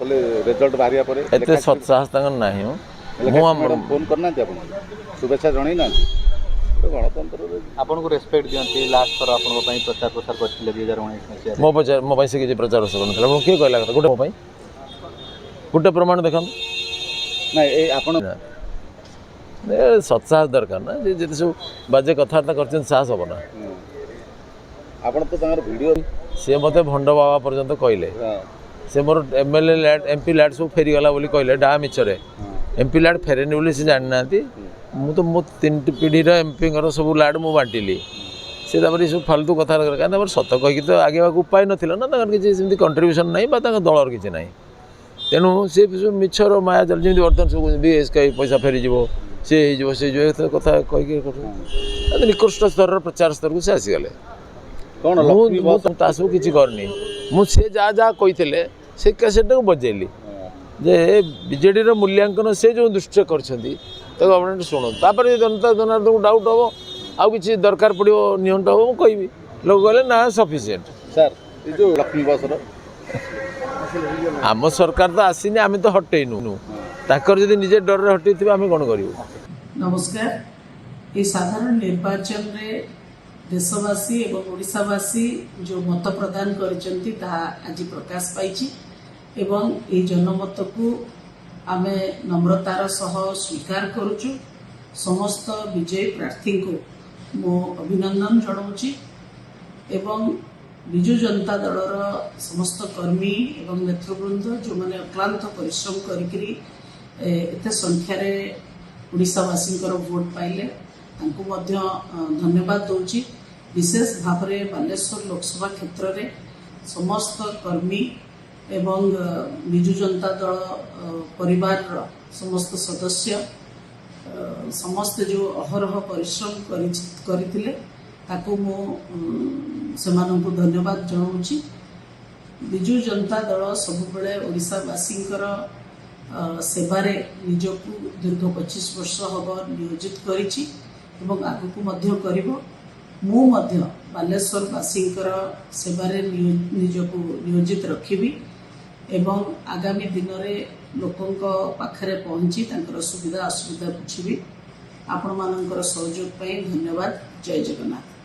Result बाहरिया पर एते सत्साहस नाही फोन करना शुभेच्छा जन ना गणतंत्र आपन को रेस्पेक्ट दियंती लास्ट थर आपन को प्रचार प्रसार करथिले 2019 मो पई से प्रचार प्रसार करनथला किए कहला कथा गोटे मो पई गोटे प्रमाण देखम नहीं आपन सत्साहस दरकार ना जे सब बाजे कथबार्ता कर साहस हम ना आपन तो तार वीडियो सी मत भंड बाबा पर्यंत कहले से मोर एमएलए लैट एमपी लैट सब फेरीगला बोली कहले डा मिछरे एमपी लैट फेरेनि बोली से जानि नांती मु तो मो 3 पीढ़ी एमपी सब लैट मु बांटिली से सब फालतू कथा कहीं सत कहीकि तो आगे उपाय ना किसी कंट्रीब्यूशन ना दलर किसी ना तेणु सी मिछर माया चलती बर्तमान सब बीएस पैसा फेरीज सी हो कथा कहीकि निकृष्ट स्तर प्रचार स्तर को सी आसीगले सब किसी करनी मुझे जहाँ जहाँ कही से कैसेट को बजेली जे बीजेडी मूल्यांकन से जो दृष्टि कर आप शुणु तापर जनता जनार्दन को डाउट हम आउ कि दरकार पड़ो निहंट हम कहि लोग कहले ना सफिशिएंट सर ये जो लक्ष्मी बस आम सरकार तो आसीनी आम तो हटेनु ताकर जदि निजे डर रे हटेथिबे आम कोन करिवो। नमस्कार। ये साधारण निर्वाचन रे देशवासी एवं ओडिशावासी जो मत प्रदान करिसेंती ता आज प्रकाश पाइछि एवं ये जनमत को आमे नम्रतार सह स्वीकार करुचु। समस्त विजयी प्रार्थी को मो अभिनंदन जनाऊँगी एवं विजु जनता दलर समस्त कर्मी एवं नेतृवृंद जो मैंने अक्लांत परिश्रम करी एते संख्यार ओडिशावासी भोट पाइले तांको मध्य धन्यवाद दूची। विशेष भाव में बालेश्वर लोकसभा क्षेत्र में समस्त कर्मी एवं विजु जनता दल परिवार समस्त सदस्य समस्त जो अहरह परिश्रम करथिले ताको मो सेमानंकु धन्यवाद जनाऊँगी। विजु जनता दल सबुबले ओडिशावासींकर सेवारे निजकु दीर्घ 25 वर्ष हब नियोजित करिछि एवं आगकु मध्य करिवो। मु मध्य बालेश्वरवासींकर सेवारे निजकु नियोजित रखिबी एवं आगामी दिन में लोकों पाखरे पहुँची तांकर सुविधा असुविधा बुझिबी। आपण मानकर सहयोग धन्यवाद। जय जगन्नाथ।